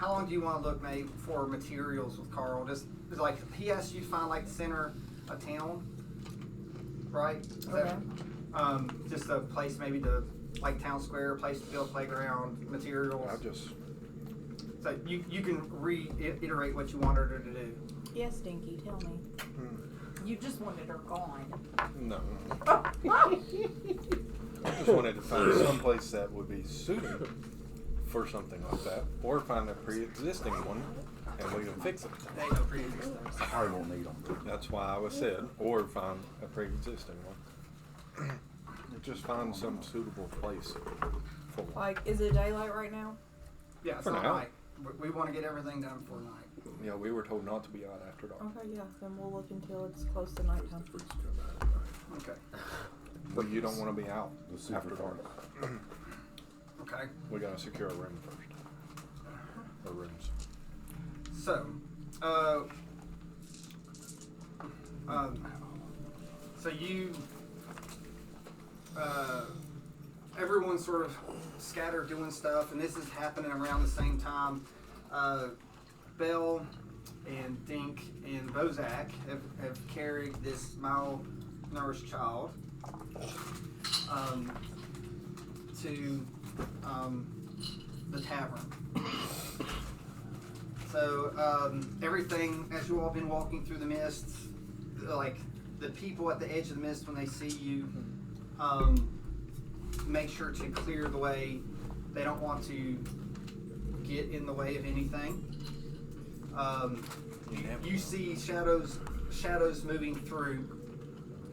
how long do you want to look, maybe, for materials with Carl? Just like he asked you to find like the center of town, right? Okay. Just a place, maybe to like town square, place to build playground materials. So you can reiterate what you wanted her to do. Yes, Stinky, tell me. You just wanted her gone. No. I just wanted to find some place that would be suited for something like that, or find a pre-existing one and we can fix it. They know pre-existing. I probably won't need them. That's why I was said, or find a pre-existing one. Just find some suitable place for one. Like, is it daylight right now? Yeah, it's For not now. night. We want to get everything done for night. Yeah, we were told not to be out after dark. Okay, yeah, then we'll look until it's close to nighttime. Okay. But you don't want to be out after dark. Okay. We gotta secure a room first. Or rooms. So, so you, everyone's sort of scattered doing stuff, and this is happening around the same time. Belle and Dink and Bozak have carried this malnourished child to the tavern. So everything, as you all been walking through the mist, like the people at the edge of the mist, when they see you, make sure to clear the way. They don't want to get in the way of anything. You see shadows moving through,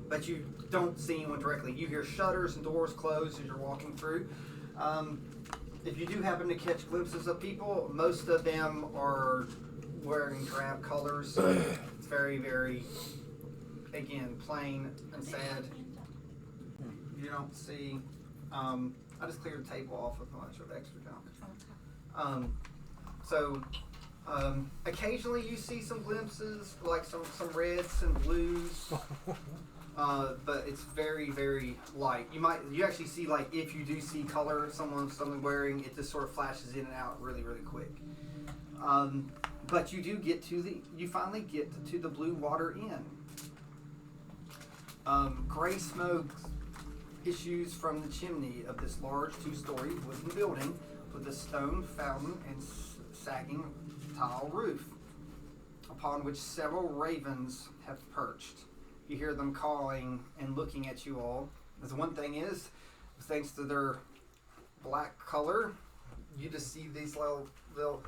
but you don't see anyone directly. You hear shutters and doors close as you're walking through. If you do happen to catch glimpses of people, most of them are wearing drab colors. It's very, very, again, plain and sad. You don't see. I just cleared the table off with a bunch of extra junk. Occasionally you see some glimpses, like some reds and blues. But it's very, very light. You actually see, like, if you do see color, something wearing, it just sort of flashes in and out really, really quick. But you do get you finally get to the Blue Water Inn. Gray smoke issues from the chimney of this large 2-story wooden building with a stone fountain and sagging tile roof, upon which several ravens have perched. You hear them calling and looking at you all. The one thing is, thanks to their black color, you just see these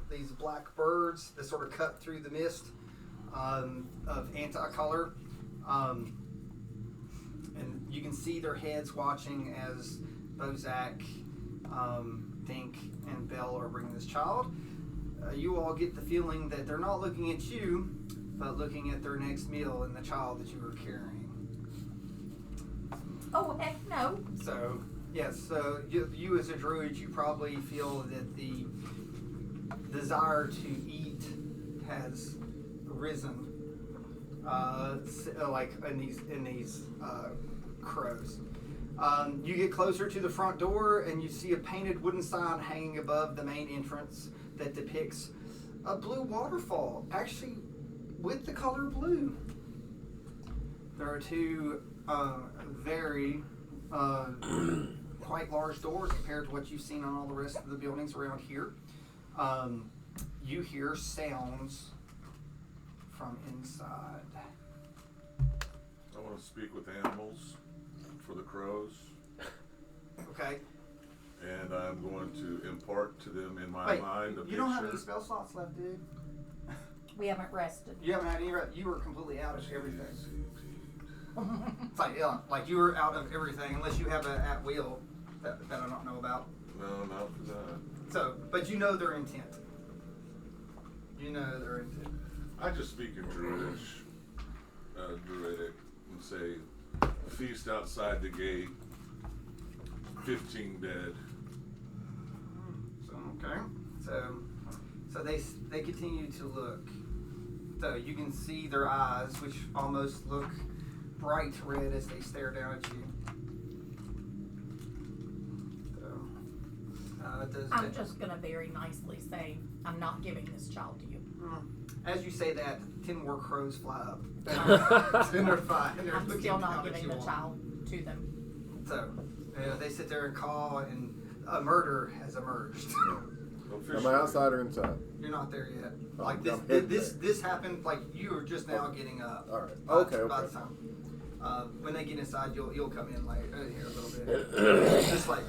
these black birds that sort of cut through the mist of anti-color. And you can see their heads watching as Bozak, Dink, and Belle are bringing this child. You all get the feeling that they're not looking at you, but looking at their next meal and the child that you were carrying. Oh, heck no. So, yes, so you as a druid, you probably feel that the desire to eat has risen, like in these crows. You get closer to the front door and you see a painted wooden sign hanging above the main entrance that depicts a blue waterfall, actually with the color blue. There are two very quite large doors compared to what you've seen on all the rest of the buildings around here. You hear sounds from inside. I want to speak with animals for the crows. Okay. And I'm going to impart to them in my mind a picture. You don't have any spell slots left, dude. We haven't rested. You haven't had any. You were completely out of everything. It's like you were out of everything, unless you have an at will that I don't know about. No, not for that. So, but you know their intent. You know their intent. I just speak in druidic, and say, feast outside the gate, 15 dead. So okay. So they continue to look. So you can see their eyes, which almost look bright red as they stare down at you. So, I'm just gonna very nicely say, I'm not giving this child to you. As you say that, 10 more crows fly up. And they're fine. And they're I'm looking still at not what giving you the want. child to them. So, they sit there and call, and a murder has emerged. Am I outside or inside? You're not there yet. Oh, Like I'm heading this happened. Like you were just now getting up. All right. By Okay. the Okay. time, when they get inside, you'll come in like here a little bit. just like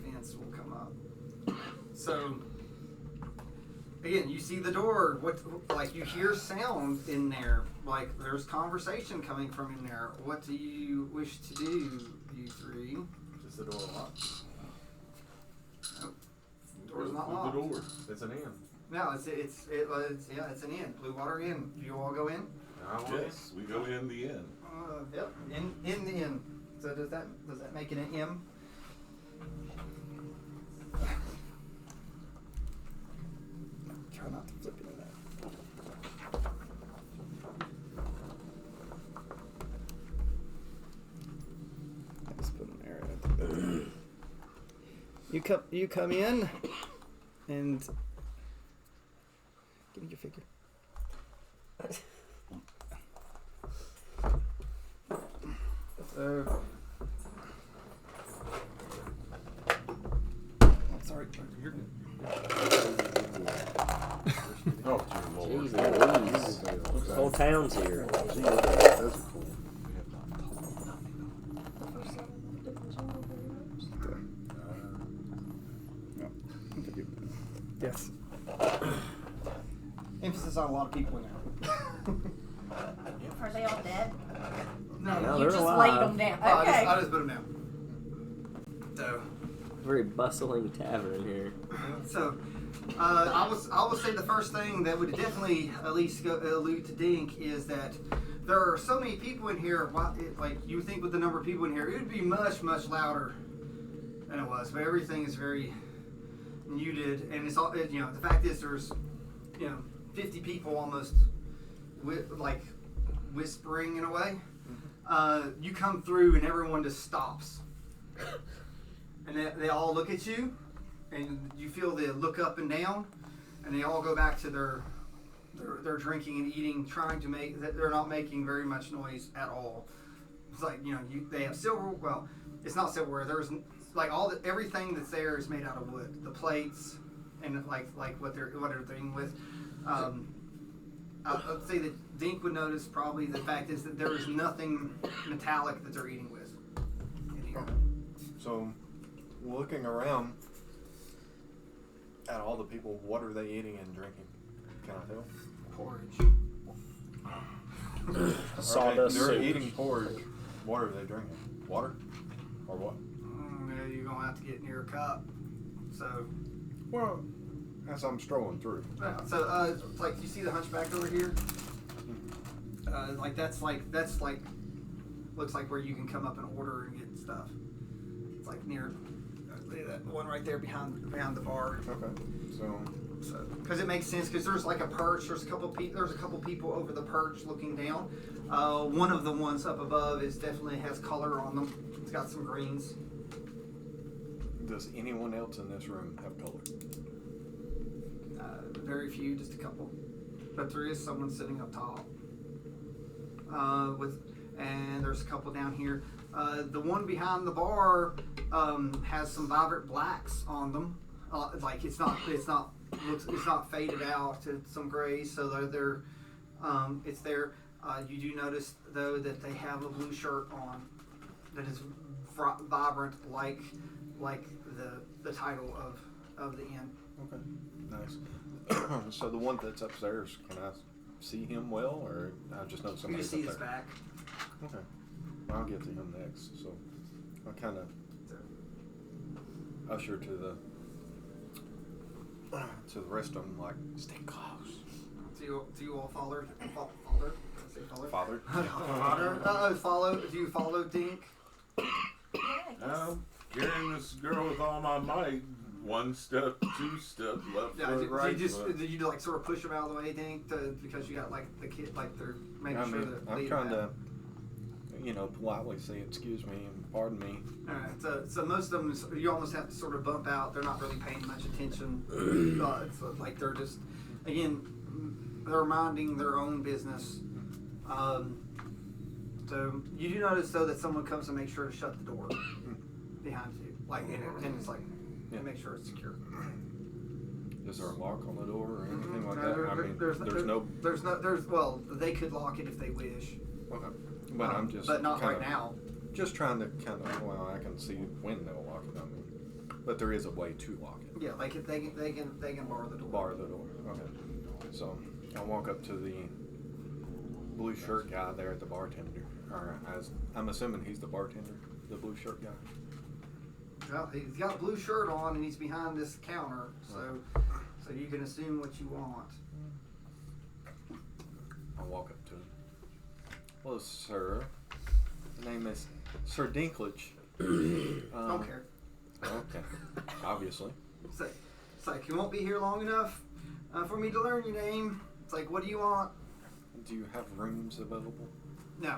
Vince will come up. So again, you see the door. Like you hear sound in there. Like there's conversation coming from in there. What do you wish to do, you three? Is the door locked? Nope. Door's not The locked. door. It's an inn. No, it's an inn. Blue Water Inn. Do you all go in? Yes, we go in the inn. Yep. In the inn. So does that make it an M? Try not to flip into that. Let's put an arrow. You come in, and give me your figure. So, I'm sorry. You're good. Oh, dear Lord. Jeez Louise. Whole town's here. That's cool. Yes. Emphasis on a lot of people now. Are they all dead? No, No, You they're just alive. laid them down. I Okay. just put them down. So, Very bustling tavern here. I will say the first thing that would definitely at least allude to Dink is that there are so many people in here. Like you would think with the number of people in here, it would be much louder than it was. But everything is very muted, and it's all the fact is there's 50 people almost whispering in a way. You come through and everyone just stops, and they all look at you, and you feel they look up and down, and they all go back to their drinking and eating, trying to make. They're not making very much noise at all. It's like they have silver. Well, it's not silverware. There's like everything that's there is made out of wood. The plates and like what they're eating with. I'd say that Dink would notice probably the fact is that there is nothing metallic that they're eating with in here. So, looking around at all the people, what are they eating and drinking? Can I tell? Porridge. Sawdust they're soup. eating porridge. What are they drinking? Water? Or what? Yeah, you're gonna have to get near a cup. So, Well, as I'm strolling through. it's like you see the hunchback over here. That's looks like where you can come up and order and get stuff. It's like near that one right there behind the bar. Okay. So, Because it makes sense, because there's like a perch. There's a couple people over the perch looking down. One of the ones up above definitely has color on them. It's got some greens. does anyone else in this room have color? Very few, just a couple. But there is someone sitting up top. And there's a couple down here. The one behind the bar has some vibrant blacks on them. It's not faded out to some grays, so it's there. You do notice though that they have a blue shirt on that is vibrant, like the title of the inn. Okay. Nice. So the one that's upstairs, can I see him well, or I just know You somebody's see up his there? back. Okay. I'll get to him next. So I kind of usher to the rest of them, like, stay close. Do you all follow? Father. Do you follow Dink? Carrying this girl with all my might. 1 step, 2 step, left Yeah, foot, right foot. did you like sort of push them out of the way, Dink, because you got like the kid, like they're making sure that I'm they trying to, politely say, excuse me and pardon me. Alright, so most of them, you almost have to sort of bump out. They're not really paying much attention. It's like they're just, again, they're minding their own business. So you do notice though that someone comes to make sure to shut the door behind you, like, and it's like, make sure it's secure. Is there a lock on the door or anything like No, that? I mean, well, they could lock it if they wish. Okay. But I'm just. But not kinda, right now. Just trying to well, I can see when they'll lock it. I mean, but there is a way to lock it. Yeah, like if they can bar the door. Bar the door. Okay. So I walk up to the blue shirt guy there at the bartender. Or I'm assuming he's the bartender, the blue shirt guy. Well, he's got a blue shirt on and he's behind this counter, so you can assume what you want. I walk up to him. Hello, sir. My name is Sir Dinklage. Don't care. Okay. Obviously. It's like you won't be here long enough for me to learn your name. It's like, what do you want? Do you have rooms available? No.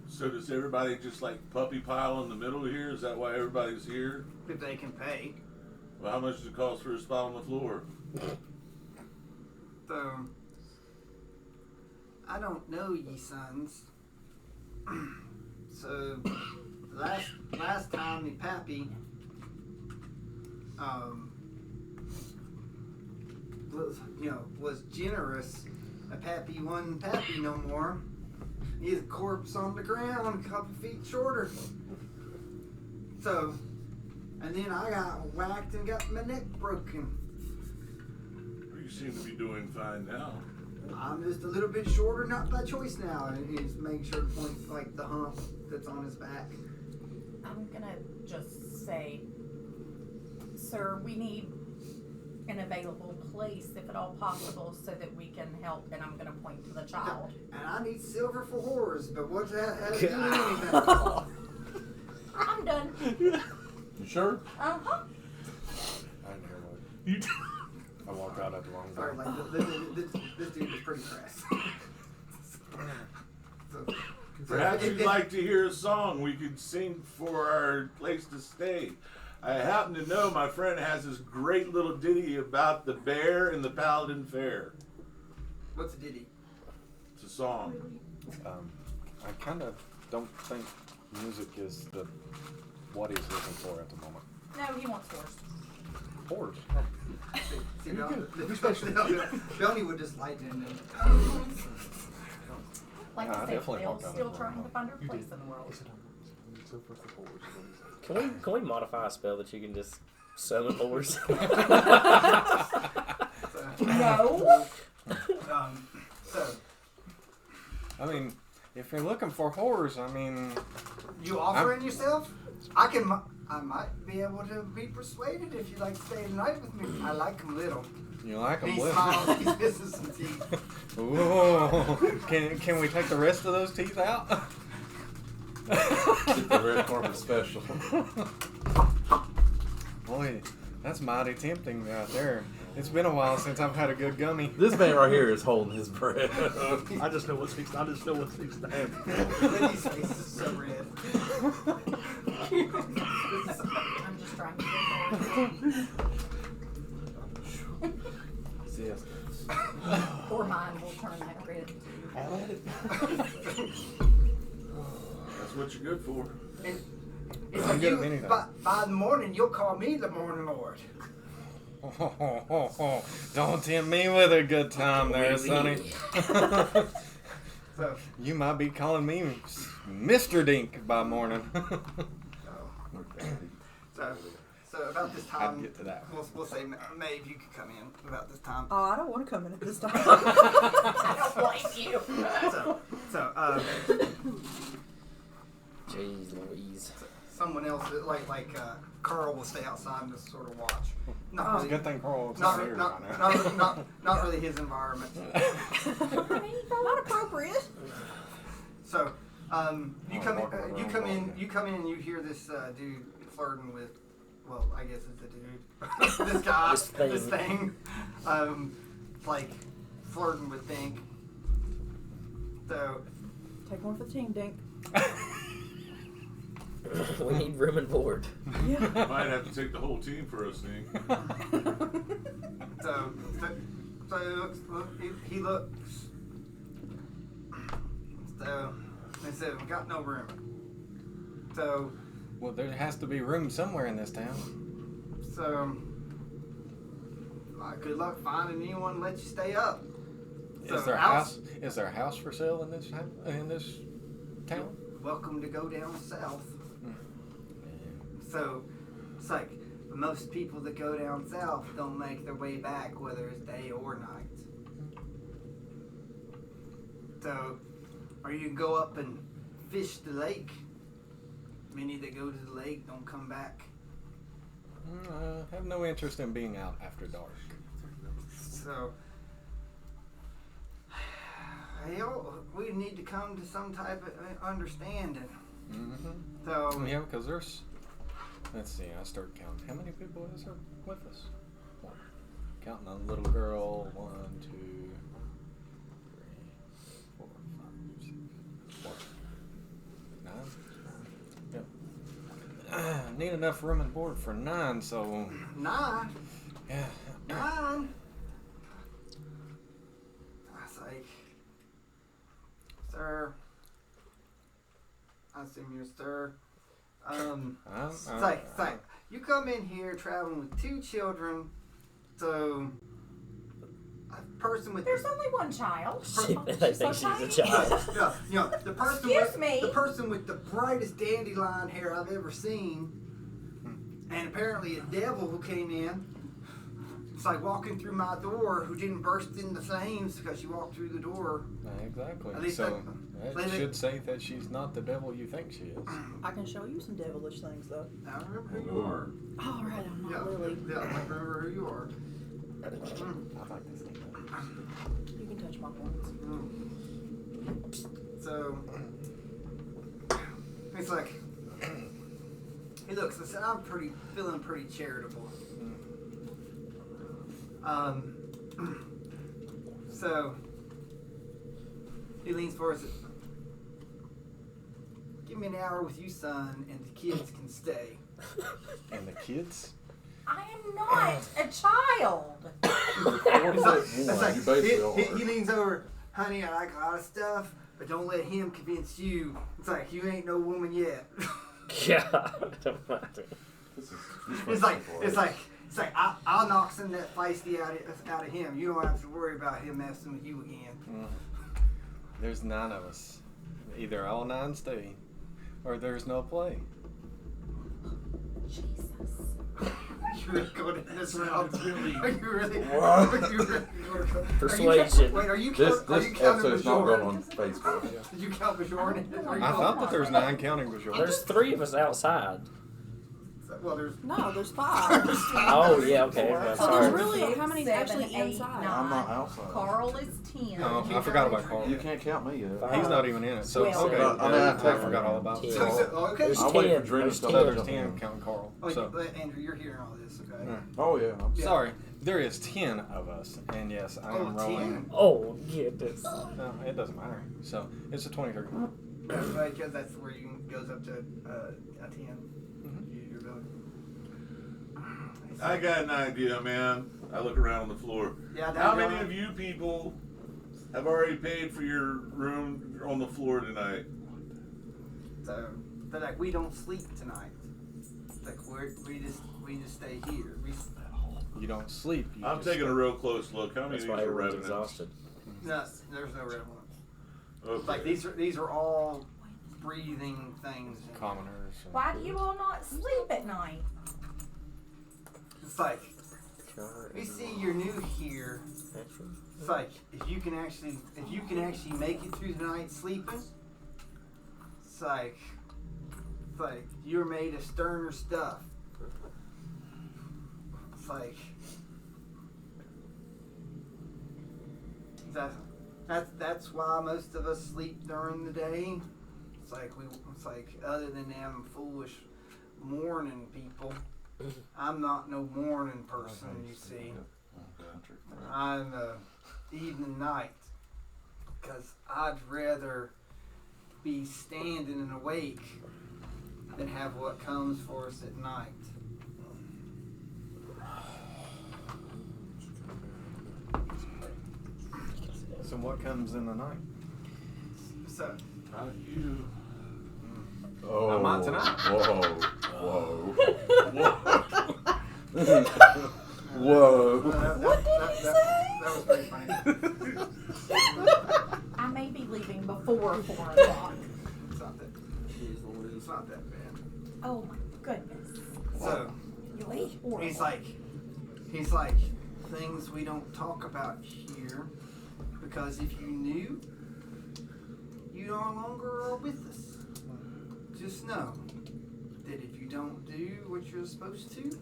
So does everybody just like puppy pile in the middle here? Is that why everybody's here? If they can pay. Well, how much does it cost for a spot on the floor? So, I don't know, ye sons. So, last time me pappy, was generous. A pappy wasn't pappy no more. He's a corpse on the ground, a couple feet shorter. So, and then I got whacked and got my neck broken. You seem to be doing fine now. I'm just a little bit shorter, not by choice now. And he's making sure to point like the hump that's on his back. I'm gonna just say, sir, we need an available place, if at all possible, so that we can help. And I'm gonna point to the child. And I need silver for whores, but what's that have to do with anything? I'm done. You sure? Uh-huh. I didn't hear what. You I walked out at the wrong Sorry, door. like this dude is pretty crass. So, Perhaps you'd like to hear a song we could sing for our place to stay. I happen to know my friend has this great little ditty about the bear and the paladin fair. What's a ditty? It's a song. I kind of don't think music is what he's looking for at the moment. No, he wants horse. Horse. See, Johnny would just lighten him. Like Yeah, I I said, definitely Bill's walked out still the trying wrong to find her place in the world. Can we modify a spell that you can just summon horse? No. So, I mean, if you're looking for horrors, I mean, you offering yourself? I might be able to be persuaded if you'd like to stay the night with me. I like him little. you like them He little. smiles, he's missing some teeth. Ooh. Can we take the rest of those teeth out? The red carpet special. Boy, that's mighty tempting right there. It's been a while since I've had a good gummy. This man right here is holding his breath. I just know what's fixed to happen. Lindy's face is so red. I'm just trying to get Yes. or mine will turn that red too. That's what you're good for. And I'm good at anything. by the morning, you'll call me the Morning Lord. Don't tempt me with a good time there, Sonny. So, You might be calling me Mr. Dink by morning. so about this I'd time, get to that. we'll say, Maeve, you could come in about this time. Oh, I don't want to come in at this time. I don't blame you. So, Jeez Louise. someone else, like Carl, will stay outside and just sort of watch. Not Oh. It's a really, good thing Carl's not, not here not, right now. not really his environment. Not appropriate. So, you come in, walking you around come in, walking. you come in, and you hear this dude flirting with, well, I guess it's a dude. This guy, This thing. like flirting with Pink. So, Take one for the team, Dink. We need room and board. Yeah. Might have to take the whole team for us, Nick. So he looks. So they said we got no room. So Well, there has to be room somewhere in this town. Good luck finding anyone to let you stay up. So, Is there a house? Is there a house for sale in this town? Welcome to go down south. So it's like most people that go down south don't make their way back, whether it's day or night. So, or you can go up and fish the lake. Many that go to the lake don't come back. I have no interest in being out after dark. So, we need to come to some type of understanding. Mm-hmm. So, Yeah, because there's. Let's see. I start counting. How many people is there with us? One. Counting a little girl. 1, 2, 3, 4, 5, 6, 7, 9. Yep. Need enough room and board for 9. So. 9. Yeah. 9. I was like, sir. I assume you're sir. It's like you come in here traveling with 2 children, so a person with There's only one child. I think she's a child. the person Excuse me. the person with the brightest dandelion hair I've ever seen, and apparently a devil who came in. It's like walking through my door, who didn't burst into flames because she walked through the door. Exactly. At least So that they- should say that she's not the devil you think she is. I can show you some devilish things, though. I remember who you are. All right, I'm not Yeah, Lily. yeah, I remember who you are. I like this thing. You can touch my points. So it's like, hey, look, so I'm feeling pretty charitable. So he leans forward and says, "Give me an hour with you, son, and the kids can stay." And the kids? I am not a child. It's like, You basically he leans over, "Honey, I like a lot of stuff, but don't let him convince you." It's like, you ain't no woman yet. God, don't matter. It's like I'll knock some of that feisty out of him. You don't have to worry about him messing with you again. There's 9 of us. Either all 9 stay, or there's no play. Jesus. You really going in this round? Really? Are you really? Persuasion. Are you This counting episode's not going Bajorn? on Facebook. Did you count Bajorn? I thought that there's 9 counting Bajorn. There's 3 of us outside. Well, there's. No, there's 5. Oh, yeah, okay. I'm So there's sorry. really how many's 7, actually 8, inside? 9. I'm not outside. Carl is 10. Oh, I forgot about Carl. You can't count me yet. He's not even in it. So Well, okay, I mean, I I forgot all about Yeah. Carl. Okay. There's I'll wait for 10. Drew to There's start So 10. there's jumping 10 in. counting Carl. Oh, So Andrew, you're hearing all this, okay? Oh yeah. Yeah. sorry, there is 10 of us, and yes, I am Oh, rolling. 10? Oh, goodness. No, it doesn't matter. So it's a 23. Because that's where you goes up to a 10. You're really. I got an idea, man. I look around on the floor. Yeah, How many of you people have already paid for your room on the floor tonight? So they're like, we don't sleep tonight. Like we just stay here. You don't sleep. You I'm just taking a real close look. How many That's of why these are everyone's revenants? exhausted. No, there's no revenants. Okay. Like these are all breathing things. commoners. and- Why do you all not sleep at night? It's like we see you're new here. It's like if you can actually make it through the night sleeping. It's like you're made of sterner stuff. It's like that's why most of us sleep during the day. It's like other than them foolish morning people, I'm not no morning person. You see, I'm evening night because I'd rather be standing and awake than have what comes for us at night. So what comes in the night? So, You. Oh. Not tonight. Whoa. Whoa. that was pretty funny. I may be leaving before 4 o'clock. It's not that. It's not that bad. Oh my goodness. So, he's like, things we don't talk about here, because if you knew, you no longer are with us. Just know that if you don't do what you're supposed to,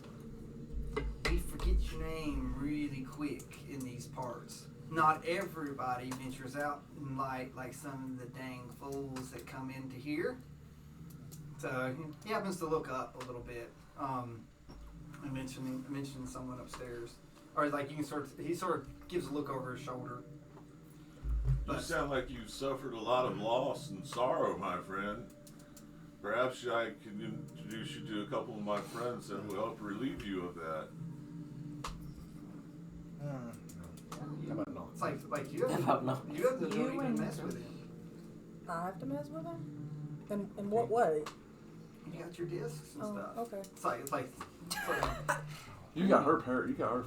we forget your name really quick in these parts. Not everybody ventures out in light like some of the dang fools that come into here. So he happens to look up a little bit. I mentioned someone upstairs, or like he sort of gives a look over his shoulder. You sound like you've suffered a lot of loss and sorrow, my friend. Perhaps I can introduce you to a couple of my friends that will help relieve you of that. How about no? It's like you have the ability to mess with him. I have to mess with him? In what way? You got your discs and stuff. Okay. It's like You got her parrot. You got her.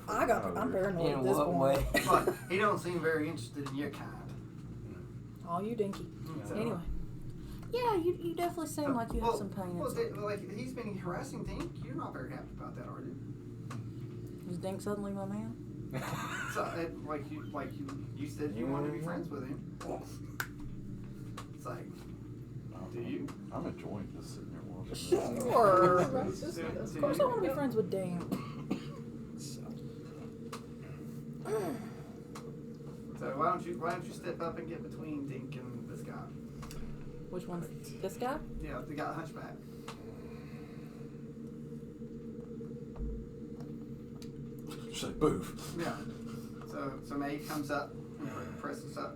I'm paranoid In at this what point. way? but he don't seem very interested in your kind. Oh, you dinky. So- Anyway. Yeah, you definitely seem like you have some pain Well, inside. like he's been harassing Dink. You're not very happy about that, are you? Is Dink suddenly my man? So, you said you wanted to be friends with him. It's like, do you? I'm enjoying just sitting there watching. Sure. Of Of course I want to be friends with Dink. So why don't you step up and get between Dink and this guy? Which one's this guy? Yeah, the guy hunchback. Say boof. Yeah. So Maeve comes up, presses up.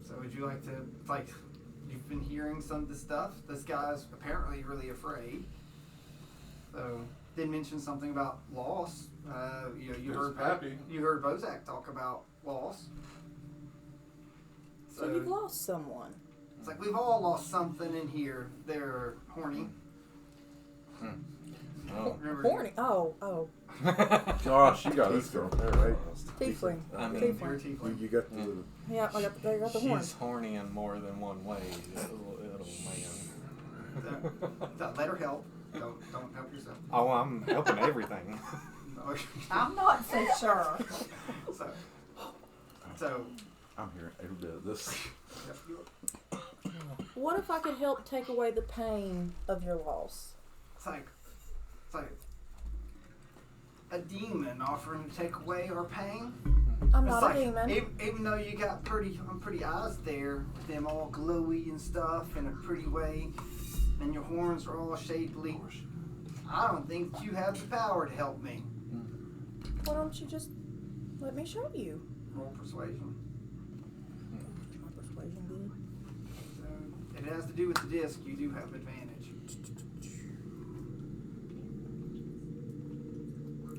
So would you like to, like, you've been hearing some of the stuff. This guy's apparently really afraid. So did mention something about loss. You He's happy. Bozak talk about loss. So you've lost someone. It's like we've all lost something in here. They're horny. Oh. Remember- Horny. Oh. Gosh, you got this girl there, right? Tiefling. I mean, You're a Tiefling. tiefling. You got the. Yeah, I got the horn. She's horny in more than one way. Little man. Let her help. Don't help yourself. Oh, I'm helping everything. I'm not so sure. So I'm hearing every bit of this. What if I could help take away the pain of your loss? it's like a demon offering to take away our pain. I'm It's not like, a demon. Even though you got pretty eyes there, with them all glowy and stuff in a pretty way, and your horns are all shapely, I don't think you have the power to help me. Why don't you just let me show you? Roll persuasion. My persuasion good. So it has to do with the disc. You do have advantage.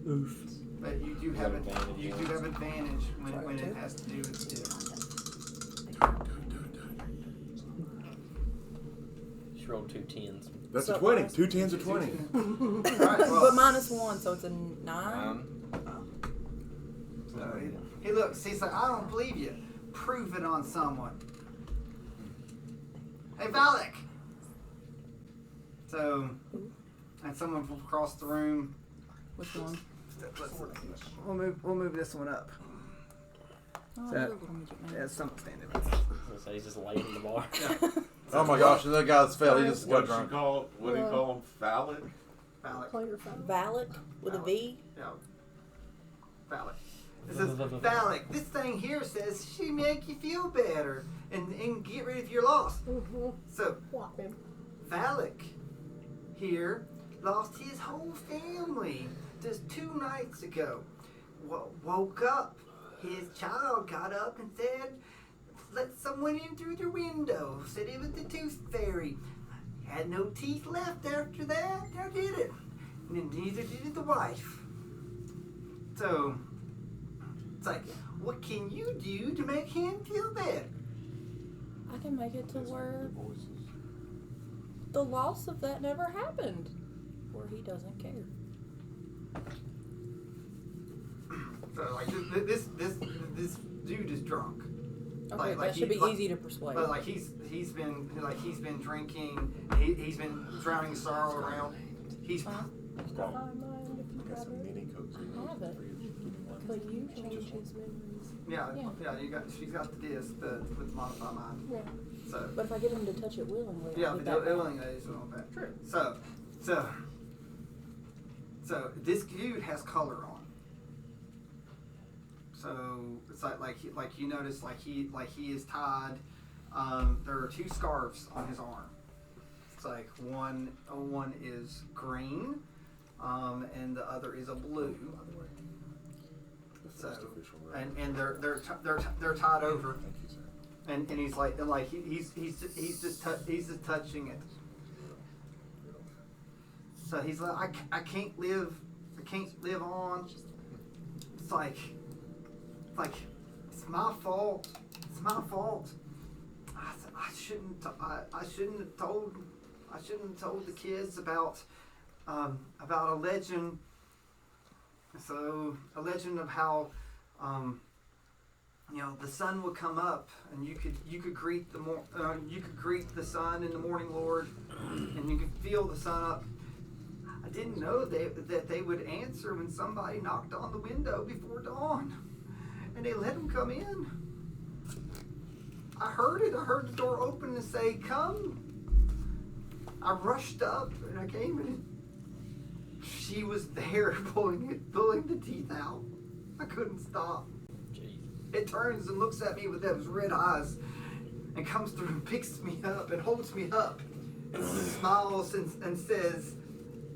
Oof. But you do have advantage when it has to do with the disc. She rolled 2 10s. That's So a 20. fast. 2 10s are 20. Alright, well, But -1, so it's a 9. so he looks. He's like, I don't believe you. Prove it on someone. Hey, Valak. So, and someone from across the room. Which one? We'll move this one up. Oh, That- you're a little midget man. Yeah, someone standing. So he's just laying in the bar. Oh my gosh, that guy's fell. He just got What do you drunk. call him? Phallic? Valak. Player phone. Valak with a V. Yeah. Valak. It says, Valak, this thing here says she make you feel better and get rid of your loss. So, Valak here lost his whole family just 2 nights ago. Woke up. His child got up and said, let someone in through the window. Said it was the tooth fairy. Had no teeth left after that. Now did it? And neither did the wife. So it's like, what can you do to make him feel better? I can make it to where the loss of that never happened, where he doesn't care. So like this dude is drunk. Okay, that should be easy to persuade. But like he's been drinking. He's been drowning sorrow around. He's Huh? I mind if you got it. I have it. But you change his memories. yeah. Yeah. She's got the disc with modify mind. Yeah. So But if I get him to touch it willingly, yeah, I'll but get that back. Illing is on that. True. So this dude has color on. So it's like you notice he is tied. There are 2 scarves on his arm. It's like one is green, and the other is a blue. So and they're tied over. And he's he's just touching it. So he's like, I can't live on. It's like it's my fault. It's my fault. I shouldn't have told the kids about a legend. So a legend of how the sun would come up, and you could greet the sun in the morning, Lord, and you could feel the sun up. I didn't know that they would answer when somebody knocked on the window before dawn, and they let them come in. I heard it. I heard the door open and say, "Come." I rushed up and I came in. She was there pulling the teeth out. I couldn't stop. It turns and looks at me with those red eyes and comes through and picks me up and holds me up and smiles and says,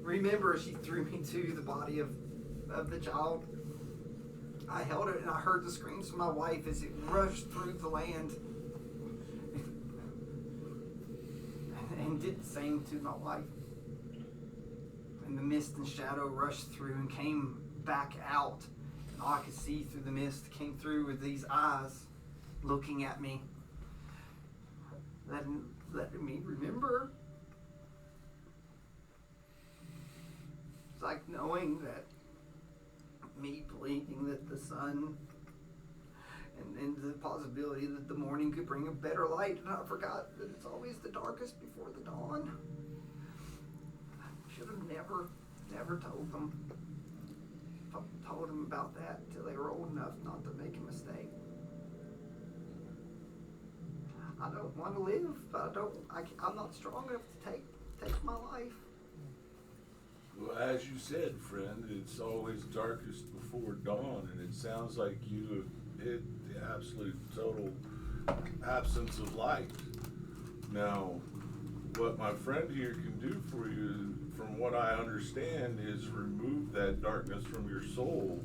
"Remember," she threw me to the body of the child. I held it and I heard the screams from my wife as it rushed through the land and did the same to my wife. And the mist and shadow rushed through and came back out. And all I could see through the mist came through with these eyes looking at me, letting me remember. It's like knowing that me believing that the sun and the possibility that the morning could bring a better light, and I forgot that it's always the darkest before the dawn. I should have never told them. Told them about that until they were old enough not to make a mistake. I don't want to live, but I'm not strong enough to take my life. Well, as you said, friend, it's always darkest before dawn, and it sounds like you have hit the absolute total absence of light. Now, what my friend here can do for you, from what I understand, is remove that darkness from your soul,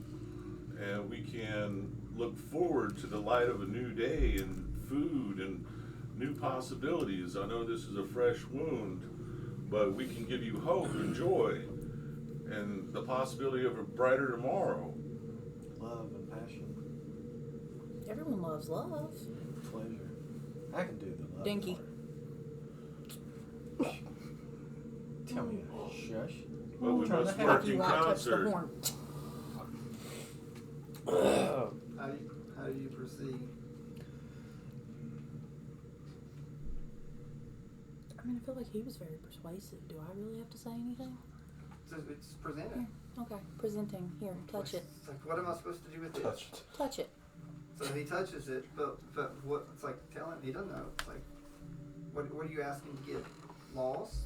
and we can look forward to the light of a new day and food and new possibilities. I know this is a fresh wound, but we can give you hope and joy and the possibility of a brighter tomorrow. Love and passion, Everyone loves love. pleasure. I can do the love Dinky. part. Tell me to shush. But we Turn must the work heck you in out, touch the concert. horn. How do you proceed? I mean, I feel like he was very persuasive. Do I really have to say anything? So it's presented. Here. Okay. Presenting. Here. Touch it. It's like, what am I supposed to do with Touch this? it. Touch it. So he touches it, but what? It's like telling he doesn't know. It's like, what are you asking to get? Loss?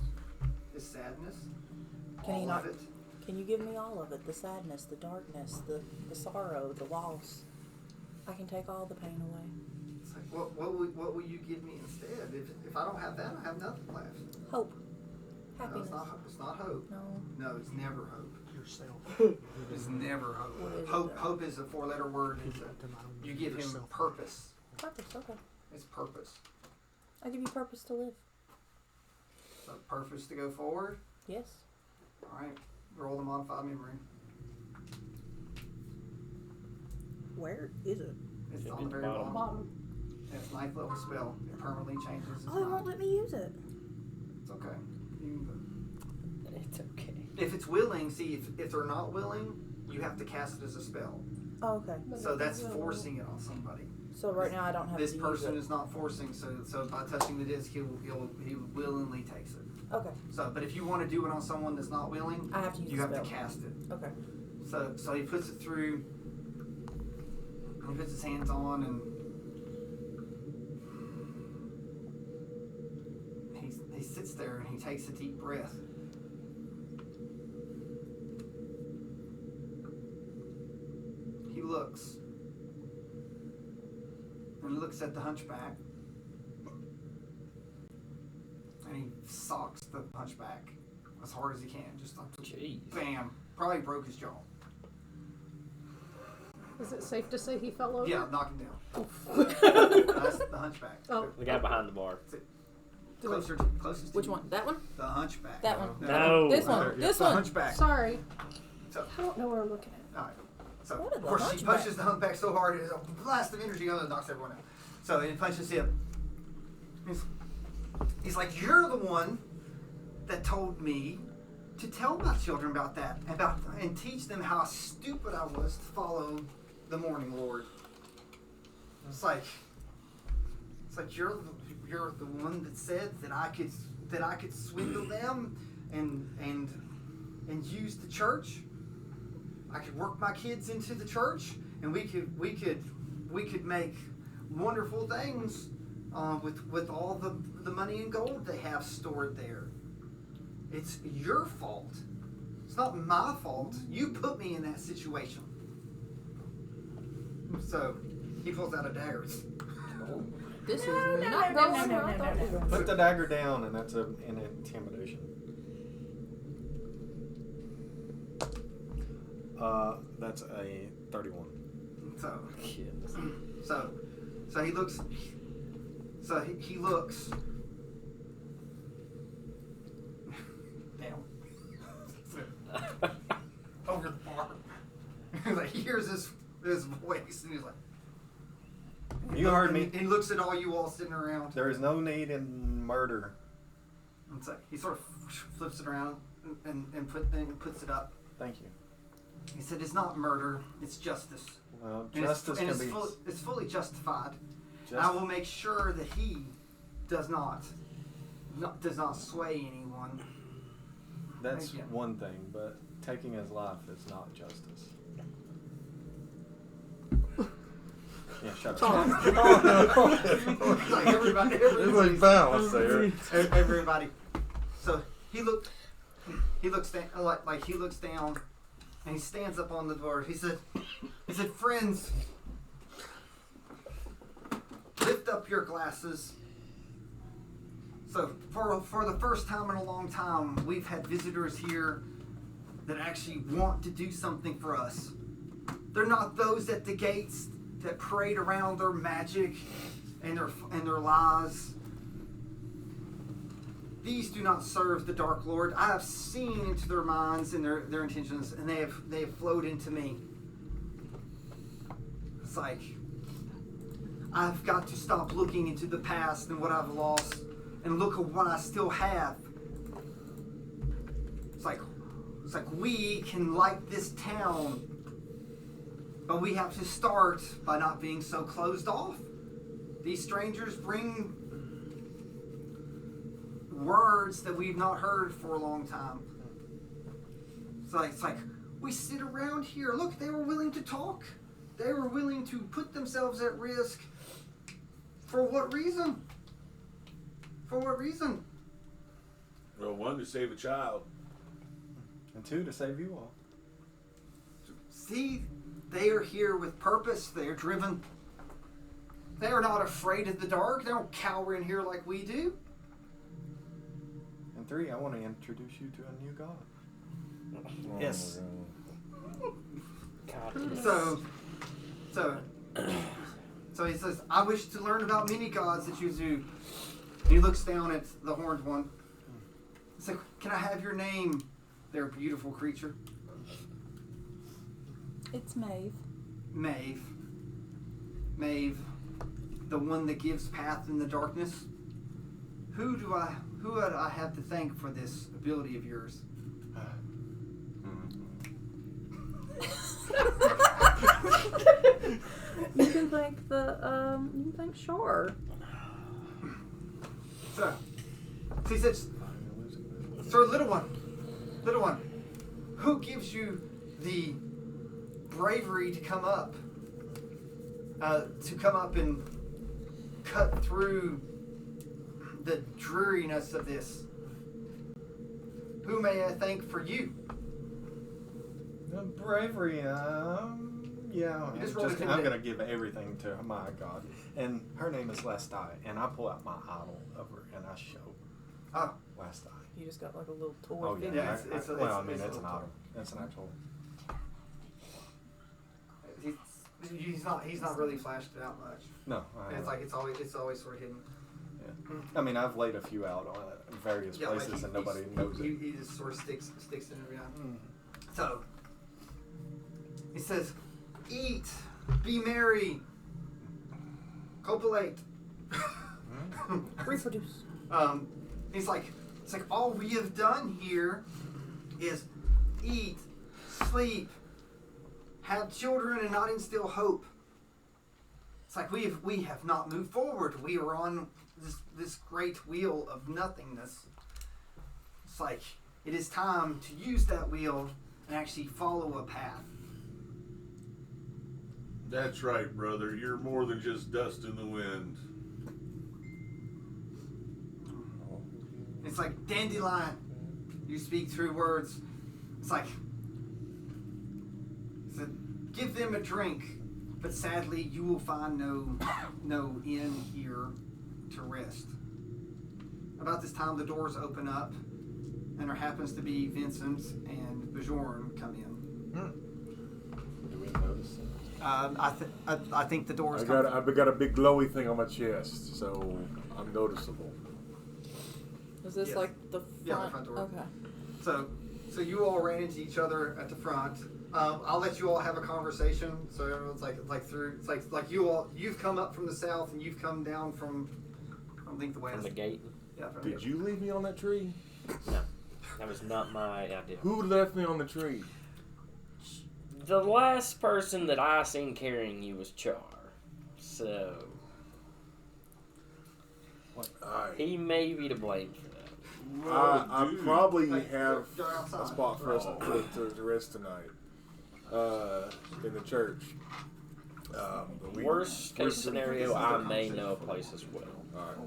His sadness? Can he All not? of it? Can you give me all of it? The sadness, the darkness, the sorrow, the loss. I can take all the pain away. It's like, what will you give me instead? If I don't have that, I have nothing left. Hope. No, Happiness. it's not hope. No. No, it's never hope. Yourself. It's never hope. What is it Hope then? Hope is a 4-letter word. You give him purpose. Purpose. Okay. It's purpose. I give you purpose to live. So purpose to go forward. Yes. All right. Roll the modified memory. Where is it? It's Should on be the the very bottom. bottom. It's 9th level spell. It permanently changes its Oh, it won't mind. let me use it. It's okay. You can- It's okay. If it's willing, see, if they're not willing, you have to cast it as a spell. Oh, okay. So that's forcing it on somebody. So right now I don't have This to person use is not forcing, so by touching the disc, he willingly takes it. it. Okay. So, but if you want to do it on someone that's not willing, I have to use you the have spell. to cast it. Okay. So he puts it through. He puts his hands on, and he sits there and he takes a deep breath. He looks. And he looks at the hunchback. And he socks the hunchback as hard as he can. Just like, Jeez. bam. Probably broke his jaw. Is it safe to say he fell over? Yeah, knock him down. That's the hunchback. Oh. The guy behind the bar. Closest to Which you. one? That one? The hunchback. That one. No. This one. Right there. This the one. hunchback. Sorry. So, I don't know where I'm looking at. all right. So What is of the course she hunchback? punches the hunchback so hard, it's a blast of energy on it, knocks everyone out. So he punches him. He's like, you're the one that told me to tell my children about that, and teach them how stupid I was to follow the Morning Lord. It's like you're the one that said that I could swindle them and use the church. I could work my kids into the church, and we could make wonderful things with all the money and gold they have stored there. It's your fault. It's not my fault. You put me in that situation. So he pulls out a dagger. This No, is no, not no, going no, no, where I no, thought no, it was no. going. Put the dagger down, and that's an intimidation. That's a 31. So he looks. So he looks down over the bar. Like he hears this voice, and he's like, You heard me. And he looks at all you all sitting around. There is no need in murder. And so he sort of flips it around and puts it up. Thank you. He said, "It's not murder; it's justice. Well, And justice can be. it's fully justified. Just- I will make sure that he does not sway anyone." That's Thank you. one thing, but taking his life is not justice. Yeah, shut up. Like everybody. It's like balance there. Everybody. So he looks down, and he stands up on the door. He said, "Friends, lift up your glasses." So for the first time in a long time, we've had visitors here that actually want to do something for us. They're not those at the gates that parade around their magic and their lies. These do not serve the Dark Lord. I have seen into their minds and their intentions, and they have flowed into me. It's like I've got to stop looking into the past and what I've lost, and look at what I still have. It's like we can light this town, but we have to start by not being so closed off. These strangers bring words that we've not heard for a long time. So it's like we sit around here. Look, they were willing to talk. They were willing to put themselves at risk. For what reason? For what reason? Well, one, to save a child. And two, to save you all. See, they are here with purpose. They are driven. They are not afraid of the dark. They don't cower in here like we do. And three, I want to introduce you to a new god. Yes. God. So So he says, I wish to learn about many gods that you do. He looks down at the horned one. He's like, can I have your name, there, beautiful creature? It's Maeve. Maeve. Maeve, the one that gives path in the darkness. Who would I have to thank for this ability of yours? You can thank you can thank Shar. So he says, Sir, little one, who gives you the bravery to come up and cut through the dreariness of this? Who may I thank for you? The bravery, yeah. You just roll a I'm command. gonna give everything to my god, and her name is Lestai, and I pull out my idol of her and I show Oh, Lestai. You just got like a little toy. Oh yeah, thing. Yeah, it's it's an a idol. little It's an actual. he's not really flashed it out much. No, It's like it's always sort of hidden. I mean, I've laid a few out on various Yeah, like places, and nobody knows it. He just sort of sticks it in every So he says, "Eat, be merry, copulate." Reproduce. It's like all we have done here is eat, sleep, have children, and not instill hope. It's like we have not moved forward. We are on this great wheel of nothingness. It's like it is time to use that wheel and actually follow a path. That's right, brother. You're more than just dust in the wind. It's like dandelion. You speak through words. It's like give them a drink, but sadly you will find no inn here to rest. About this time the doors open up, and there happens to be Vincent and Bjorn come in. Do we notice? I think the doors. I've got a big glowy thing on my chest, so I'm noticeable. Is this Yes. like the front? Yeah, the front door. Okay. So you all ran into each other at the front. I'll let you all have a conversation. So everyone's like you've come up from the south and you've come down from I think the west. From the gate. Yeah. From Did you leave me on that tree? No, that was not my idea. Who left me on the tree? The last person that I seen carrying you was Char. So Alright. he may be to blame for that. I Dude. probably Like, have they're outside. a spot for us to rest tonight. In the church. But Worst case scenario, I may know a place as well. Alright.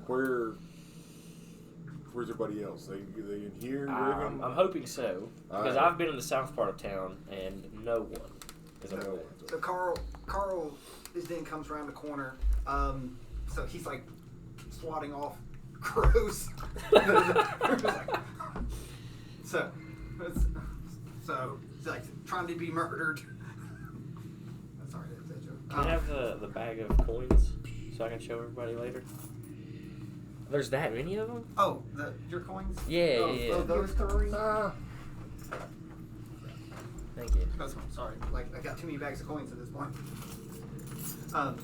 Where's everybody else? They in here? I'm hoping so, because I've been in the south part of town and no one is available. So Carl, his then comes around the corner. So he's like swatting off crows. so he's like trying to be murdered. Sorry, that's a joke. Can I have the bag of coins so I can show everybody later? There's that many of them? Oh, your coins? Yeah, Oh, yeah. oh, those three. Thank you. That's one. Sorry, like I got too many bags of coins at this point. So,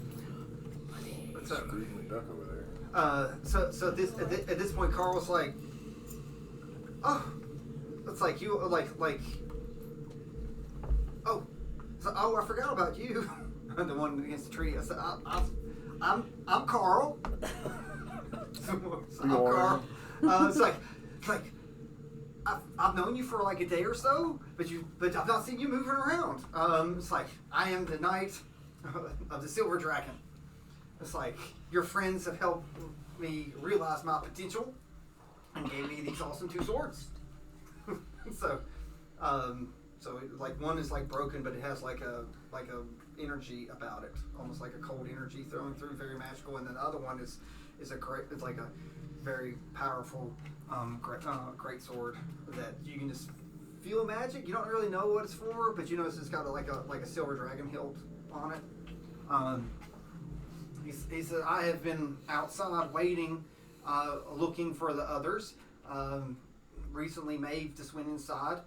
Screaming duck over there. so this at this point, Carl's like, oh, it's like you oh, I forgot about you. The one against the tree. I said, I'm Carl. So I'm Carl. It's like I've known you for like a day or so, but I've not seen you moving around. It's like I am the knight of the Silver Dragon. It's like your friends have helped me realize my potential and gave me these awesome two swords. So like one is like broken, but it has like a energy about it, almost like a cold energy flowing through, very magical. And then the other one is it's like a very powerful great sword that you can just feel magic. You don't really know what it's for, but you know it's got like a silver dragon hilt on it. He said, I have been outside waiting, looking for the others. Recently, Maeve just went inside.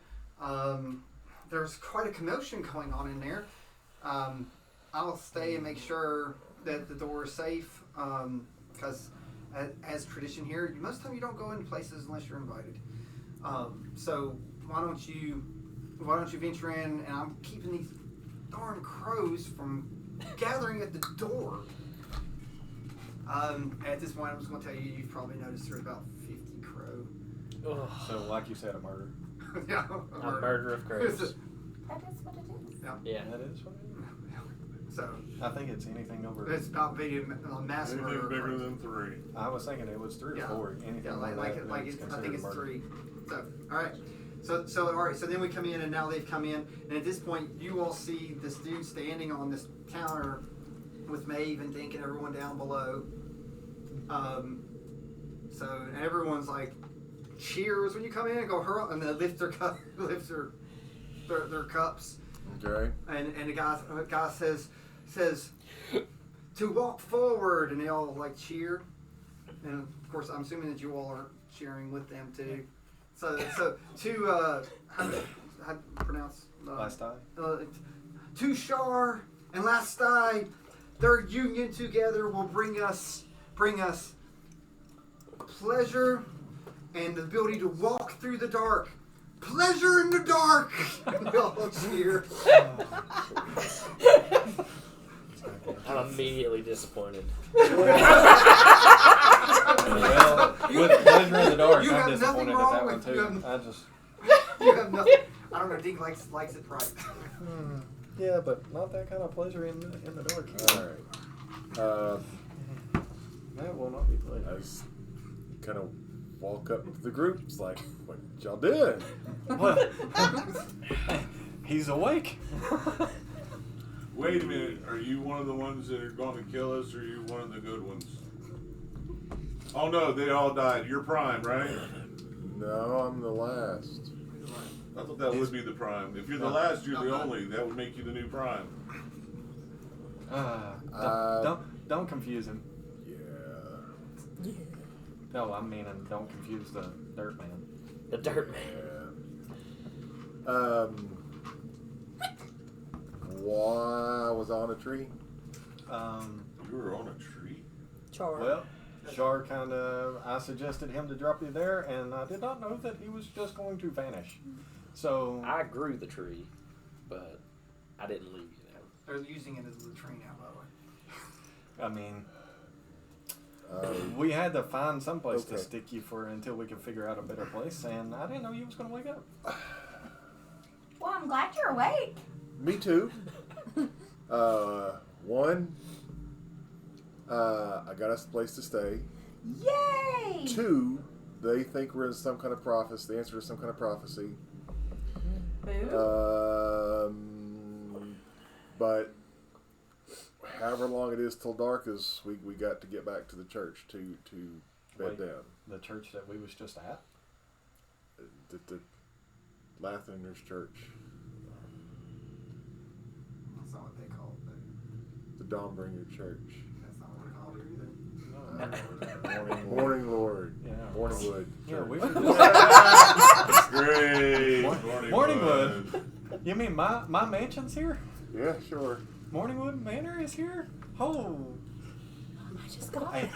There's quite a commotion going on in there. I'll stay and make sure that the door is safe, because as tradition here, most of the time you don't go into places unless you're invited. So why don't you venture in, and I'm keeping these darn crows from gathering at the door. At this point, I'm just going to tell you, you've probably noticed there's about 50 crow. Ugh. So, like you said, a murder. Yeah, A murder of crows. That is what it is. Yeah. That is what it is. So I think it's anything over. it's about being a mass Anything murder. bigger than 3. I was thinking it was 3 or 4. Anything Yeah, like that. like is I think considered it's murder. 3. So all right. So all right. So then we come in, and now they've come in, and at this point, you all see this dude standing on this counter with Maeve and Dink and everyone down below. So and everyone's like cheers when you come in and go hurl, and then lift their their cups. Okay. And the guy says to walk forward, and they all like cheer. And of course, I'm assuming that you all are cheering with them too. So to how do you pronounce Last time. to Shar and Lastai, their union together will bring us pleasure and the ability to walk through the dark. Pleasure in the dark. And they all cheer. I'm immediately disappointed. Well, with pleasure in the dark, You I'm have nothing disappointed at wrong that one with- too. you have- I just. You have nothing. I don't know. Dink likes it right. Yeah, but not that kind of pleasure in the dark. All right. That will not be pleasure. I just kind of walk up to the group. It's like, what y'all doing? Well, he's awake. Wait a minute. Are you one of the ones that are going to kill us, or are you one of the good ones? Oh no, they all died. You're Prime, right? No, I'm the last. I thought that would be the Prime. If you're the last, you're the only. That would make you the new Prime. Don't confuse him. Yeah. No, I mean, don't confuse the dirt man. The dirt man. Yeah. Why was I on a tree? You were on a tree? Char. Well, Shar I suggested him to drop you there, and I did not know that he was just going to vanish. So I grew the tree, but I didn't leave you there. They're using it as a tree now, by the way. I mean, we had to find someplace to Okay. stick you for until we could figure out a better place, and I didn't know you was going to wake up. Well, I'm glad you're awake. Me too. One, I got us a place to stay. Yay! 2, they think we're in some kind of prophecy. The answer to some kind of prophecy. Boo. But however long it is till dark is we got to get back to the church to bed Wait. down. The church that we was just at. The Lathinger's church, That's not what they call it. the Dawnbringer church. That's not what they call it either. Morning Lord. Yeah. Morningwood. Yeah, church. we were just. Great. Morningwood. You mean my mansion's here? Yeah, sure. Morningwood Manor is here? Oh. I just got I,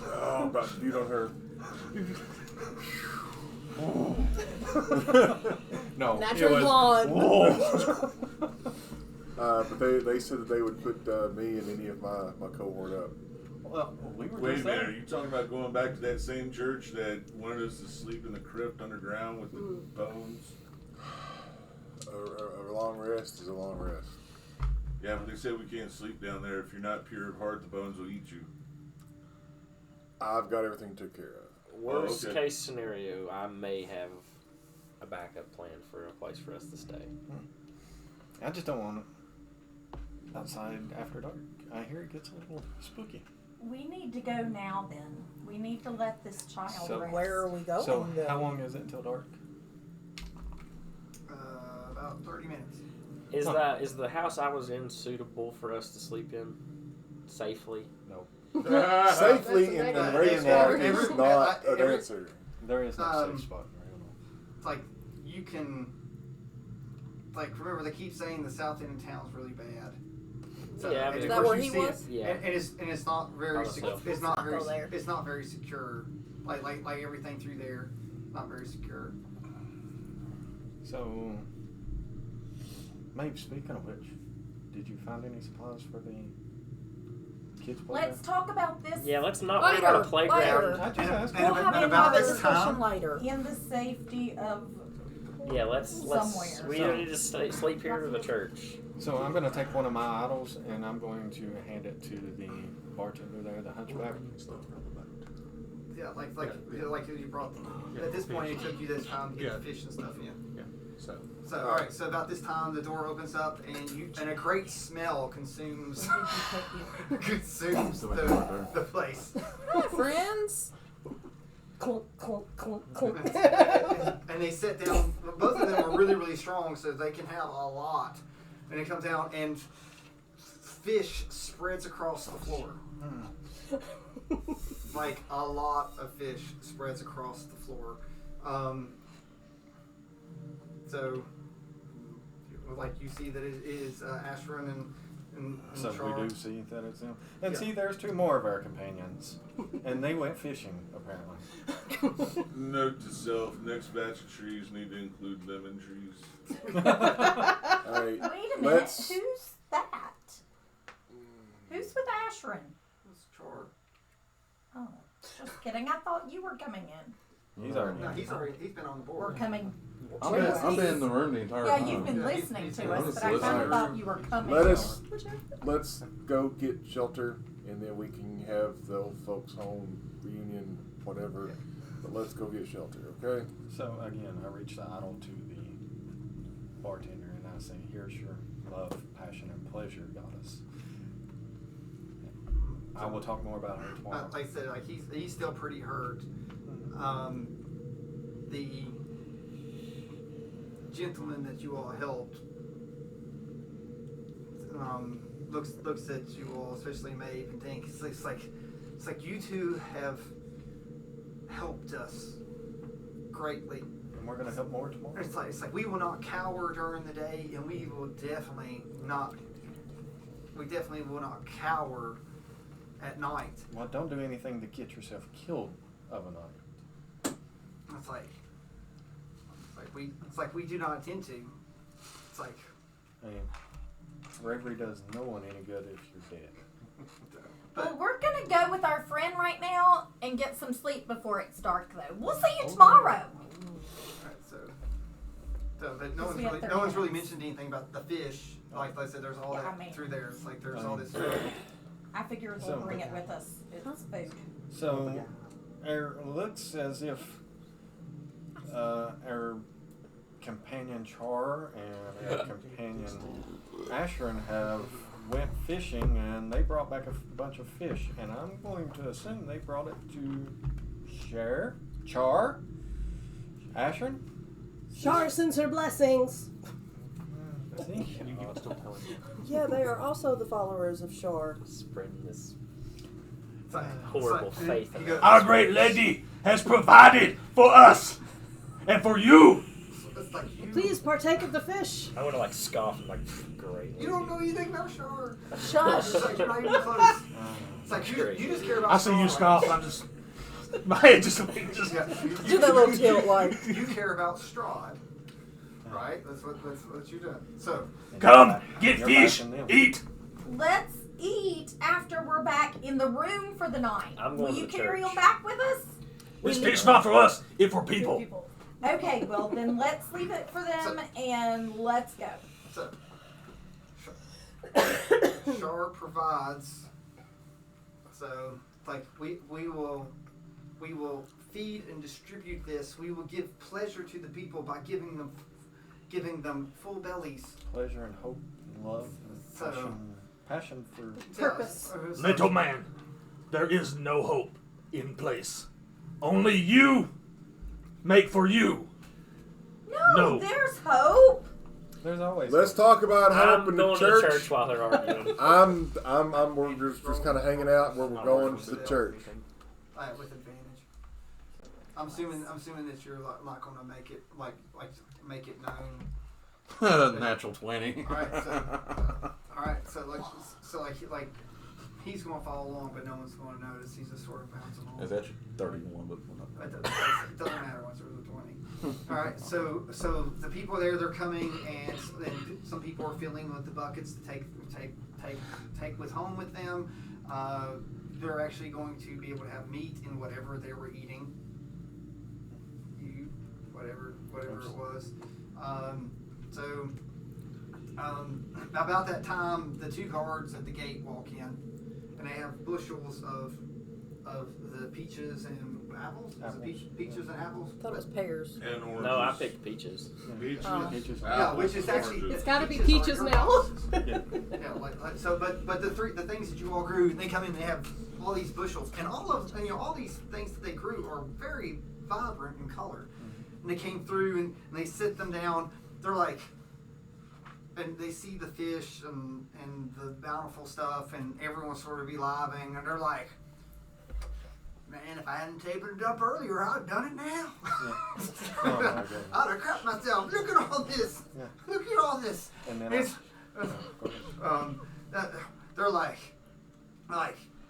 Oh, about to beat on her. no. natural blonde. Whoa. But they said that they would put me and any of my cohort up. Well, we were Wait a just minute. Are there. you talking about going back to that same church that wanted us to sleep in the crypt underground with the bones? A long rest is a long rest. Yeah, but they said we can't sleep down there. If you're not pure of heart, the bones will eat you. I've got everything took care of. Worst okay. case scenario, I may have a backup plan for a place for us to stay. I just don't want it outside after dark. I hear it gets a little spooky. We need to go now then. We need to let this child So- rest. Where are we going? So, then? how long is it until dark? About 30 minutes. Is the house I was in suitable for us to sleep in safely? No. Safely in That's a Ravenloft negative. is not an Every- answer. There is no Um, safe spot in Ravenloft. It's like you can, like, remember they keep saying the south end of town's really bad. Yeah, and is of that course where you he see was? It, Yeah. and it's not very Let's secure. go. It's not Let's very. go there. It's not very secure. Like everything through there, not very secure. So, Maeve, speaking of which, did you find any supplies for the kids' playground? Let's talk about this Yeah, let's not worry about a Later, playground. later. I just And- asked. and- We'll have and a about private this discussion time- later. in the safety of Yeah, let's Somewhere. we So- need to sleep here to the church. So I'm going to take one of my idols and I'm going to hand it to the bartender there, the hunchback. Yeah, like you brought them. At this point, it took you this time to get the fish and stuff in. So, So all right, so about this time, the door opens up and a great smell consumes consumes the place. Hi, friends. Clunk, clunk, clunk, clunk. And they sit down. Both of them are really, really strong, so they can have a lot. And it comes out, and fish spreads across the floor. Like a lot of fish spreads across the floor. So, like you see that it is Ashran and So Char. we do see that it's him. And Yeah. see, there's two more of our companions. And they went fishing, apparently. note to self: next batch of trees need to include lemon trees. All right. Wait a minute. Let's- Who's that? Who's with Ashran? It's Char. Oh, just kidding. I thought you were coming in. He's already No, he's been on the We're board. coming. I've been in the room the entire Yeah, time. you've been Yeah, listening he's- to I'm us, just but I kind listening. of thought you were coming. Let us let's go get shelter, and then we can have the old folks' home reunion, whatever. But let's go get shelter, okay? So again, I reach the idol to the bartender and I say, "Here's your love, passion, and pleasure, goddess." I will talk more about her tomorrow. Like I said, like he's still pretty hurt. The gentleman that you all helped looks at you all, especially Maeve, and thinks it's like you two have helped us greatly. And we're gonna help more tomorrow. It's like we will not cower during the day, and we definitely will not cower at night. Well, don't do anything to get yourself killed of a night. It's like we do not intend to. It's like I mean, bravery does no one any good if you're dead. Well, we're gonna go with our friend right now and get some sleep before it's dark, though. We'll see you tomorrow. Alright, so but no Because we have 30 one's really minutes. mentioned anything about the fish. Like I said, there's all Yeah, that I mean- through there. It's like there's I all mean- this. I figured we'll So- bring it with us. It's food. So, it looks as if our companion Char and our companion Ashran have went fishing and they brought back a bunch of fish. And I'm going to assume they brought it to Char? Ashran? Shar sends her blessings. See? Yeah, they are also the followers of Shar. Spreading this It's like, horrible it's like, faith you in go- us. Our great lady has provided for us and for you. It's like you. Please partake of the fish. I want to like scoff and like great. You don't know anything about Char. Shush. It's like you're not even close. It's like you just care about. I see you Strahd. scoff. I'm just my head just Yeah, Do that little tilt like. You care about Strahd, right? That's what you're doing. So. come get You're fish, backing them. eat. Let's eat after we're back in the room for the night. I'm Will going to you the carry church. them back with us? This fish not for us, it for people. Okay, well then let's leave it for them and let's go. So, Char provides. So, like we will feed and distribute this. We will give pleasure to the people by giving them full bellies. Pleasure and hope and love and So- passion for Purpose. So, Little man, There is no hope in place. Only you make for you. No. There's hope. There's always. Let's talk about hope I'm in the going to church. church while they're arguing. We're just kind of hanging out where we're going to the church. With advantage. I'm assuming that you're not going to make it like make it known. Natural 20. All right. So like he's going to follow along, but no one's going to notice. He's just sort of bouncing along. It's actually 31, but we're not. It doesn't matter once there's a 20. All right. So the people there, they're coming, and some people are filling with the buckets to take with home with them. They're actually going to be able to have meat in whatever they were eating. Whatever it was. About that time, the two guards at the gate walk in, and they have bushels of the peaches and apples. Is it peaches and apples? I thought it was pears. And oranges. No, I picked peaches. Peaches. Peaches. Yeah, which is actually It's got to be peaches peaches are now. yeah, so but the things that you all grew, they come in, they have all these bushels, and all these things that they grew are very vibrant in color. And they came through and they sit them down. They're like, and they see the fish and the bountiful stuff, and everyone's sort of eliving, and they're like, man, if I hadn't tapered it up earlier, I'd have done it now. Yeah. Oh my God. I'd have crapped myself. Look at all this. Yeah. Look at all this. And then It's, go ahead. they're like,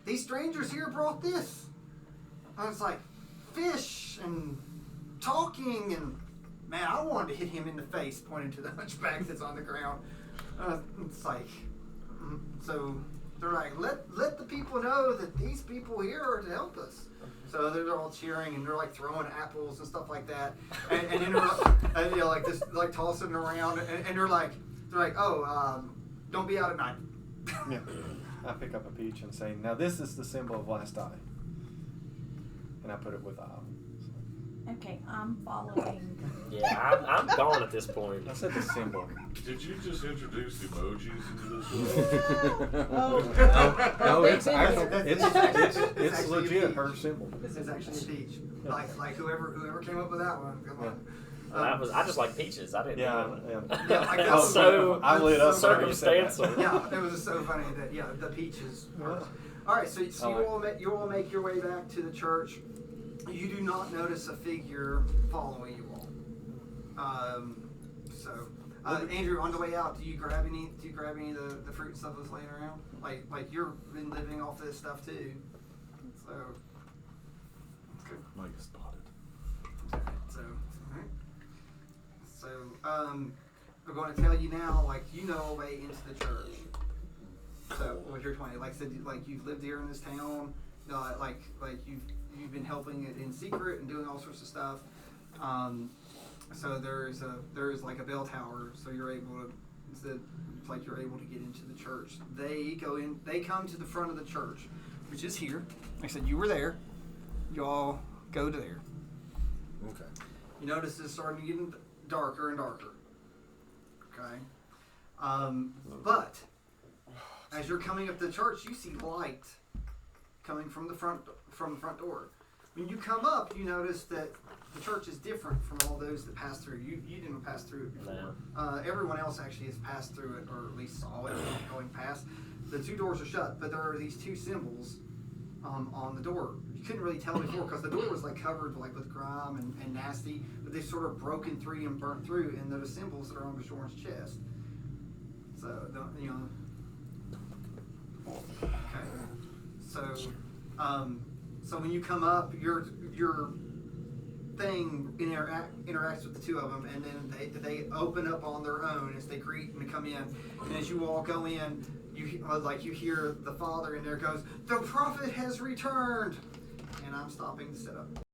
these strangers here brought this. I was like, fish and talking, and man, I wanted to hit him in the face, pointing to the hunchback that's on the ground. It's like, so they're like, let the people know that these people here are to help us. So they're all cheering, and they're like throwing apples and stuff like that, and then they're like this, like tossing around, and they're like, oh, don't be out at night. Yeah. I pick up a peach and say, now this is the symbol of last eye. And I put it with eye. Okay, I'm following. Yeah, I'm gone at this point. I said the symbol. Did you just introduce emojis into this world? No, it's actual. It's actually legit a peach. her symbol. This is actually a peach. Like whoever came up with that one. Come on. I just like peaches. I didn't Yeah, know. yeah. Yeah, like It's that was so I lit up when you said that. circumstantial. Yeah, it was so funny that the peaches. All right, so you all make your way back to the church. You do not notice a figure following you all. Andrew, on the way out, do you grab any of the fruit and stuff that's laying around? Like you've been living off this stuff too. So that's good. Mike spotted. So, all right. So, I'm going to tell you now, like, you know a way into the church. So, with your 20, like I said, like you've lived here in this town, like you've been helping it in secret and doing all sorts of stuff. So there's like a bell tower, so you're able to, it's like you're able to get into the church. They come to the front of the church, which is here. Like I said, you were there. You all go to there. Okay. You notice it's starting to get darker and darker. Okay. But as you're coming up to the church, you see light coming from the front door. When you come up, you notice that the church is different from all those that passed through. You didn't pass through it before. Everyone else actually has passed through it, or at least saw it going past. The two doors are shut, but there are these two symbols on the door. You couldn't really tell before because the door was like covered like with grime and nasty, but they've sort of broken through and burnt through, and those symbols that are on Bashorn's chest. So okay. So when you come up, your thing interacts with the two of them, and then they open up on their own as they greet and come in. And as you all go in, you hear the father in there goes, "The prophet has returned," and I'm stopping to set up.